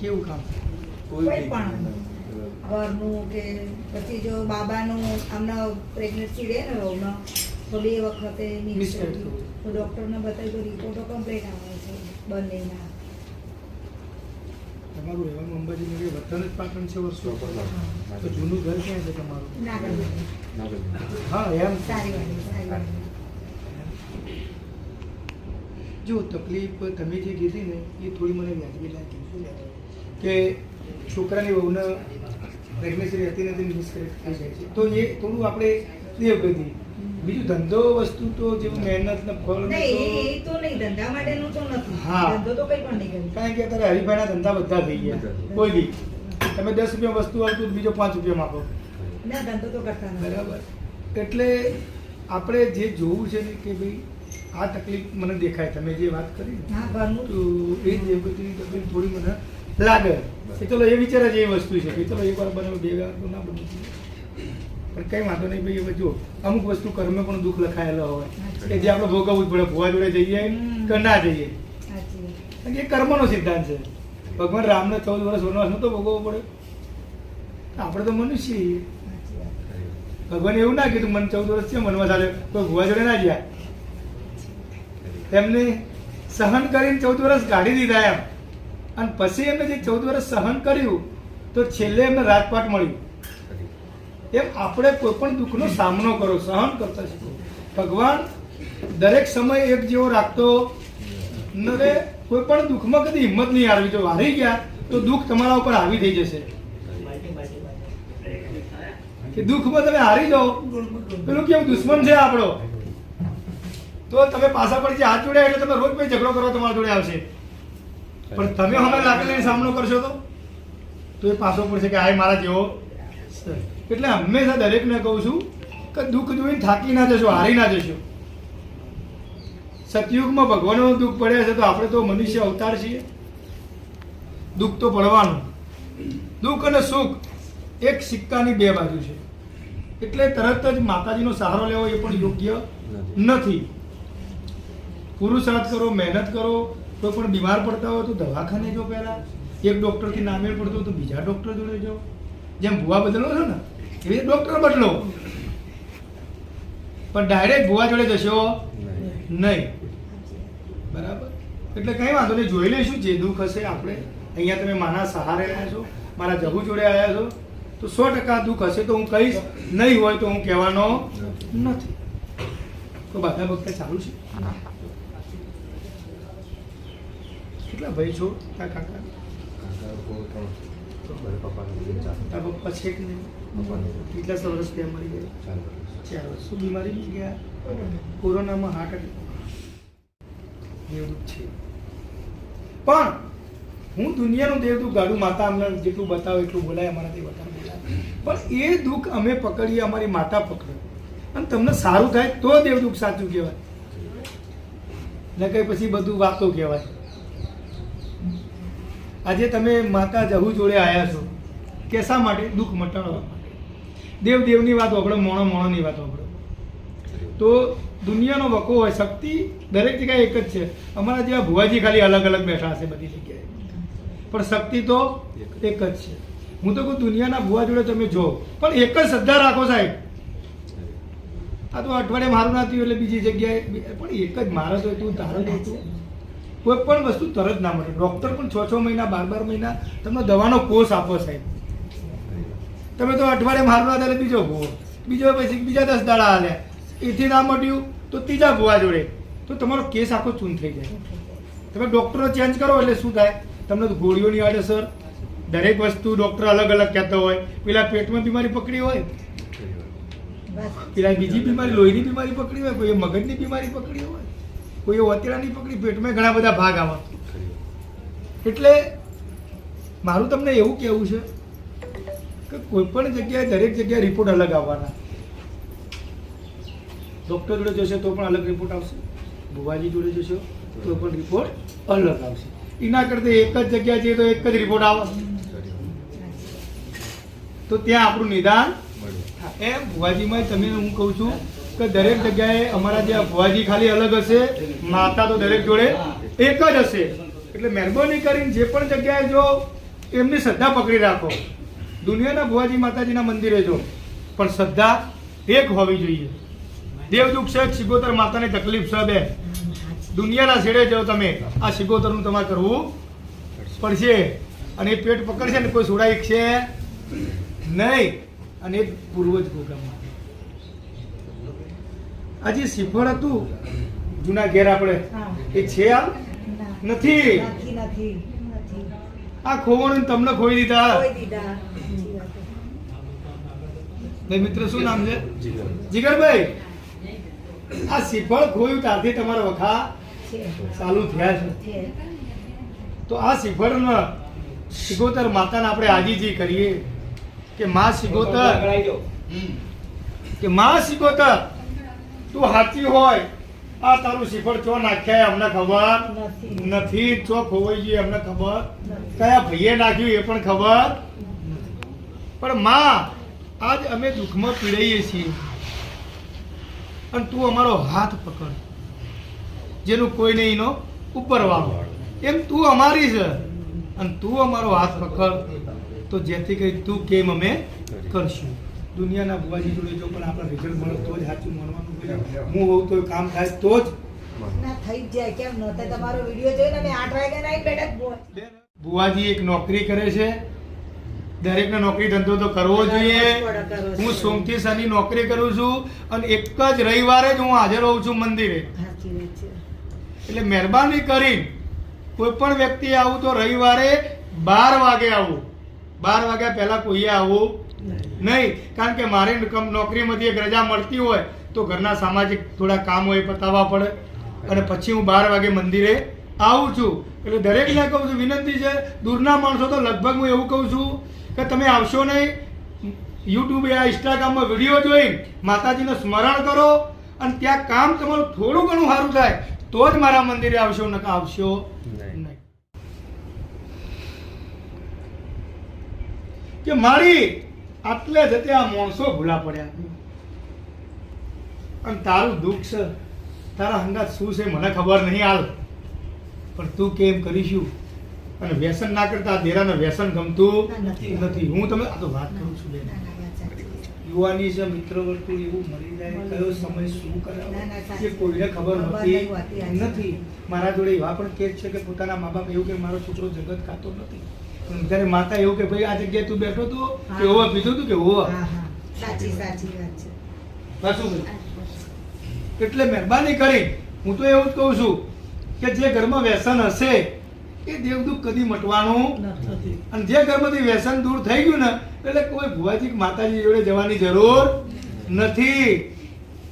કેવું કામ? કોઈ પણ ઘરનું કે પછી જો બાબાનું આમના પ્રેગ્નન્સી રહે ને વહુનો તો 2 વખતે મિસ થયું તો ડૉક્ટરને બતાવ્યું તો રિપોર્ટો કમ્પ્લીટ આવે છે બંનેના. તમારું રહેવાનું અંબાજીનું કે વતન જ પાટણ છે વર્ષો? તો જૂનું ઘર ક્યાં છે તમારું? નાગર હા એમ. સારી વાત. જો તકલીફ તમે જે કીધી ને એ થોડી મને વ્યાજબી લાગી કે છોકરાની વહુને પ્રેગ્નન્સી હતી નથી મિસકેરેજ થઈ જાય છે તો એ થોડું આપણે દેવગતિ. બીજું ધંધો વસ્તુ તો જેવું મહેનત ને ફળ નહીં, એ તો નહીં, ધંધા માટેનું તો નથી. હા. ધંધો તો કંઈ પણ નહીં કર્યું. કારણ કે અત્યારે હરિભાઈના ધંધા બધા થઈ ગયા. કોઈ બી તમે 10 રૂપિયા વસ્તુ આવતું બીજો 5 રૂપિયા આપો. ના, ધંધો તો કરતા નથી. બરાબર. એટલે આપણે જે જોવું છે ને કે ભાઈ આ તકલીફ મને દેખાય તમે જે વાત કરી ને હા, ઘરનું તો એ દેવગતિની તકલીફ થોડી મને લાગે કે ચલો એ વિચારે છે એ વસ્તુ છે કે ચલો એકવાર બનાવું 2 વાર તો ના બનવું પણ કંઈ વાંધો નહીં ભાઈ. હવે જો અમુક વસ્તુ કર્મ પણ દુઃખ લખાયેલો હોય કે જે આપણે ભોગવવું જ પડે. ભુવા જોડે જઈએ કે ના જઈએ, સાચી વાત. કારણ કે એ કર્મનો સિદ્ધાંત છે. ભગવાન રામને 14 વર્ષ વનવાસ નહોતો ભોગવવો પડે. આપણે તો મનુષ્ય છીએ. સાચી વાત. ભગવાને એવું ના કીધું મને 14 વર્ષ છે વનવાસ આવે કોઈ ભુવા જોડે ના ગયા. એમને સહન કરીને 14 વર્ષ કાઢી દીધા એમ. અને પછી એમને જે 14 વર્ષ સહન કર્યું તો છેલ્લે એમને રાજપાટ મળ્યું. એમ આપણે કોઈ પણ દુઃખનો સામનો કરો, સહન કરતા શીખો. ભગવાન દરેક સમય એક જેવો રાખતો નરે. કોઈ પણ દુઃખમાં કદી હિંમત નહીં હારવી. જો હારી ગયા તો દુઃખ તમારા ઉપર હાવી થઈ જશે. કે દુઃખમાં તમે હારી જાઓ પેલું કેમ દુશ્મન છે આપણો તો તમે પાછા પડશે હાથ જોડ્યા એટલે તમે રોજ કોઈ ઝઘડો કરો તમારા જોડે આવશે. પણ તમે હવે લાગેલીનો સામનો કરશો તો એ પાછો પડશે કે આ મારા જેવો. એટલે હંમેશા દરેકને કહું છું કે દુઃખ જોઈને થાકી ના જશો, હારી ના જશો. સતયુગમાં ભગવાનનું દુઃખ પડે છે તો આપણે તો મનુષ્ય અવતાર છીએ. દુઃખ તો પડવાનું. દુઃખ અને સુખ એક સિક્કાની 2 બાજુ છે. એટલે તરત જ માતાજીનો સહારો લેવો એ પણ યોગ્ય નથી. પુરુષાર્થ કરો, મહેનત કરો. કોઈ પણ બીમાર પડતા હોય તો દવાખાને જો પહેલા. એક ડૉક્ટરથી ના મેળ પડતો હોય તો બીજા ડૉક્ટર જોડે જાઓ. જેમ ભુવા બદલો છો ને એવી ડૉક્ટર બદલો, પણ ડાયરેક્ટ ભુવા જોડે જશો નહીં. બરાબર. એટલે કંઈ વાંધો નહીં, જોઈ લઈશું જે દુઃખ હશે આપણે. અહીંયા તમે માના સહારે રહ્યા છો, મારા જગુ જોડે આવ્યા છો તો 100% દુઃખ હશે તો હું કહીશ, નહીં હોય તો હું કહેવાનો નથી. તો બધા વખતે ચાલુ છે. કેટલા ભાઈ છો તારા કાકા? તારા પપ્પા છે કે નહીં? કેટલા વર્ષ ત્યાં મરી ગયા? 4 વર્ષ. શું બીમારી ગયા? કોરોનામાં હાર્ટ એટેક દેવદૂત છે. પણ હું દુનિયાનું દેવદૂત ગાડું માતા અમને જેટલું બતાવે એટલું બોલાય, અમારાથી વધારે બોલાય. પણ એ દુઃખ અમે પકડીએ, અમારી માતા પકડે અને તમને સારું થાય તો દેવદૂત સાચું કહેવાય ને કંઈ પછી બધું વાતો કહેવાય. આજે તમે માતા જહુ જોડે આવ્યા છો કે શા માટે? દુઃખ મટાડવા માટે. દેવ દેવની વાત વાપરો, મોણો મોણોની વાત વાપરો. તો દુનિયાનો વકો હોય, શક્તિ દરેક જગ્યાએ એક જ છે. અમારા જેવા ભુવાજી ખાલી અલગ અલગ બેઠા હશે બધી જગ્યાએ, પણ શક્તિ તો એક જ છે. હું તો કહું દુનિયાના ભુવા જોડે તમે જો પણ એક જ શ્રદ્ધા રાખો સાહેબ. આ તો અઠવાડિયે મારું ના થયું એટલે બીજી જગ્યાએ પણ એક જ મારે તો તું તારે જ હતું. કોઈ પણ વસ્તુ તરત ના મળે. ડૉક્ટર પણ 6 મહિના 12 મહિના તમને દવાનો કોર્સ આપો સાહેબ. તમે તો અઠવાડિયે મારું ના થાય બીજો ભૂવો, બીજો પછી બીજા 10 દાડા હાલ્યા, એથી ના મળ્યું તો ત્રીજા ભુવા જોડે, તો તમારો કેસ આખો ચૂન થઈ જાય. તમે ડૉક્ટરો ચેન્જ કરો એટલે શું થાય? તમને ગોળીઓની આડઅસર, દરેક વસ્તુ ડૉક્ટર અલગ અલગ કહેતો હોય. પેલા પેટમાં બીમારી પકડી હોય, પેલા બીજી બીમારી લોહીની બીમારી પકડી હોય, કોઈ મગજની બીમારી પકડી હોય, કોઈ વતેડાની પકડી. પેટમાં ઘણા બધા ભાગ આવે. એટલે મારું તમને એવું કહેવું છે કે કોઈ પણ જગ્યાએ દરેક જગ્યાએ રિપોર્ટ અલગ આવવાના. ડૉક્ટર જોડે જશો તો પણ અલગ રિપોર્ટ આવશે, ભુવાજી જોડે જશો તો પણ રિપોર્ટ અલગ આવશે. એના કરતાં એક જ જગ્યાએ જઈએ તો એક જ રિપોર્ટ આવે તો ત્યાં આપણું નિદાન. એમ ભુવાજીમાં તમે હું કહું છું કે દરેક જગ્યાએ અમારા જે ભુવાજી ખાલી અલગ હશે, માતા તો દરેક જોડે એક જ હશે. એટલે મહેરબાની કરીને જે પણ જગ્યાએ જો એમની શ્રદ્ધા પકડી રાખો. દુનિયાના ભુવાજી માતાજીના મંદિરે જો, પણ શ્રદ્ધા એક હોવી જોઈએ. દેવદુખ છે, સિગોતર માતાની તકલીફ છે બે. દુનિયાના છેડે જાઓ તમે, આ સિગોતરનું તમારે કરવું પડશે. અને એ પેટ પકડશે ને કોઈ છોડાય છે નહીં. અને એક પૂર્વજ પ્રોગ્રામમાં આજે શ્રીફળ હતું જૂના ઘેર આપણે, એ છે આ નથી. આ ખોવણ તમને ખોઈ દીધા. ભાઈ મિત્ર શું નામ છે? જીગરભાઈ. આ શ્રીફળ ખોયું ત્યારથી તમારા વખા ચાલુ થયા છે. તો આ શ્રીફળ સિગોતર માતાને આપણે આજીજી કરીએ કે માં સિગોતર, કે માં સિગોતર તું સાચી હોય, આ તારું શ્રીફળ ચો નાખ્યા અમને ખબર નથી, ચો ખોવાઈ ગઈ અમને ખબર, કયા ભાઈએ નાખ્યું એ પણ ખબર. પણ માં આજ અમે દુઃખમાં પીડાઈએ છીએ અને તું અમારો હાથ પકડ, જેનું કોઈ નહીં એનો ઉપર વાળો, એમ તું અમારી છે અને તું અમારો હાથ પકડ. તો જેથી કરી તું કેમ અમે કરશું. દુનિયાના ભુવાજી જોડે જો પણ આપણે રિઝલ્ટ મળે તો જ સાચું માનવાનું. હું હોઉં તો કામ થાય તો જ ના થઈ જાય. કેમ નહોતા તમારો વિડિયો જોઈને અમે 8 વાગે નાઈ બેઠા. ભુવાજી એક નોકરી કરે છે, દરેકને નોકરી ધંધો તો કરવો જોઈએ. હું સોમથી શનિ નોકરી કરું છું અને એક જ રવિવારે જ હું હાજર હોઉં છું મંદિરે. એટલે મહેરબાની કરી કોઈ પણ વ્યક્તિ આવું તો રવિવારે 12 વાગે આવું. 12 વાગ્યા પહેલા કોઈએ આવું નહીં. કારણ કે મારે નોકરીમાંથી એક રજા મળતી હોય તો ઘરના સામાજિક થોડા કામ હોય પતાવવા પડે અને પછી હું 12 વાગે મંદિરે આવું છું. એટલે દરેકને કહું છું, વિનંતી છે, દૂરના માણસો તો લગભગ હું એવું કહું છું કે તમે આવશો નહીં. યુટ્યુબ યા ઇન્સ્ટાગ્રામમાં વિડીયો જોઈ માતાજીનું સ્મરણ કરો અને ત્યાં કામ તમારું થોડું ઘણું સારું થાય તો જ મારા મંદિરે આવશો, નકા આવશો નહીં. કે મારી આટલે જતે આ માણસો ભૂલા પડ્યા અને તારું દુઃખ છે, તારા હંગાત શું છે મને ખબર નહીં હાલ, પણ તું કેમ કરીશું. અને વ્યસન ના કરતા દેરાને વ્યસન ગમતું નથી. હું તમે આ તો વાત કરું છું બેન, યુવાની છે, મિત્ર વર્તુળ એવું મરી જાય, કયો સમય શું કરાવે એ કોઈને ખબર નથી. મારા જોડે એવા પણ કેસ છે કે પોતાના મા બાપ એવું કે મારો છોકરો જગત ખાતો નથી, ત્યારે માતા એવું કે ભાઈ આ જગ્યાએ તું બેઠો તો કે હોવા પીધું તું કે હોવા. સાચી વાત છે. પાછું એટલે મહેરબાની કરી હું તો એવું જ કહું છું કે જે ઘરમાં વ્યસન હશે એ દેવદુખ કદી મટવાનું નથી. અને જે ઘરમાંથી વ્યસન દૂર થઈ ગયું ને એટલે કોઈ ભુવાજી માતાજી જોડે જવાની જરૂર નથી.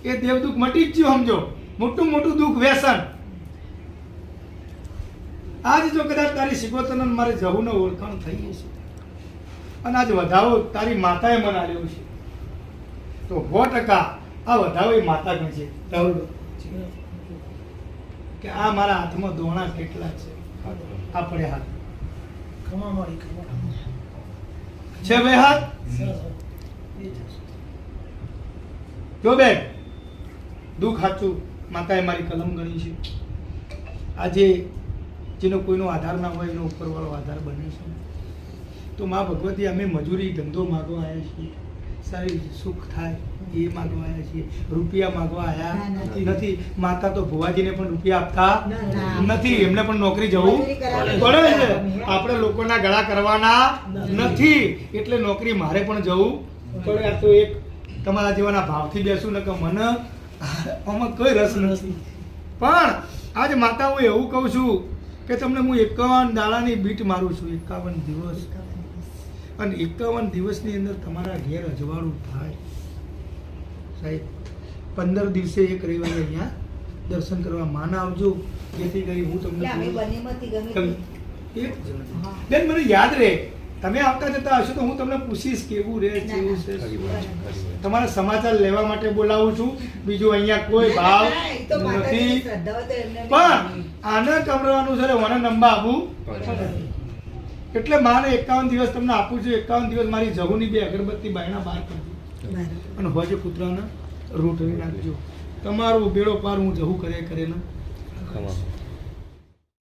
એ દેવદુખ મટી જ ગયું. સમજો, મોટું મોટું દુઃખ વ્યસન. આજ જો કદાચ તારી સિગોતરને મારે જવું ને ઓળખાણ થઈ ગઈ છે અને આજ વધાવો તારી માતાએ મને આલ્યો છે તો 100% આ વધાવો એ માતા ગણશે કે આ મારા હાથમાં દોણા કેટલા છે. આપણે હાથ છે બે હાથ જો બેન દુઃખ સાચું માતાએ મારી કલમ ગણી છે. આજે જેનો કોઈનો આધાર ના હોય એનો ઉપરવાળો આધાર બને છે. તો મા ભગવતી અમે મજૂરી ધંધો માગવા આવ્યા છીએ, સારી સુખ થાય એ માગવા આવ્યા છીએ, રૂપિયા માગવા આવ્યા નથી. માતા તો ભુવાજીને પણ રૂપિયા આપતા નથી, એમને પણ નોકરી જવું પડે છે. આપણે લોકોના ગળા કરવાના નથી એટલે નોકરી મારે પણ જવું પડે. આ તો એક તમારા જેવાના ભાવથી બેસું ને કે મને આમાં કોઈ રસ નથી. પણ આજ માતા હું એવું કહું છું કે તમને હું 51 દાડાની બીટ મારું છું, 51 દિવસ. અને 51 દિવસની અંદર તમારા ઘેર અજવાળું થાય સાહેબ. 15 દિવસે એક રવિવારે અહીંયા દર્શન કરવા માના આવજો, જેથી કરી હું તમને બેન મને યાદ રહે. તમે આવતા જતા હશો તો હું તમને પૂછીશ કેવું રહે કેવું છે. તમારા સમાચાર લેવા માટે બોલાવું છું, બીજું અહીંયા કોઈ ભાવ નથી. પણ આને કમરવાનું છે મને નંબા આપવું એટલે મારે 51 દિવસ તમને આપું છું. 51 દિવસ મારી જહુની 2 અગરબત્તી બાયણા બહાર કરજો અને હોજે કૂતરાને રોટલી નાખજો. તમારું બેડો પાર હું જહુ કરે ને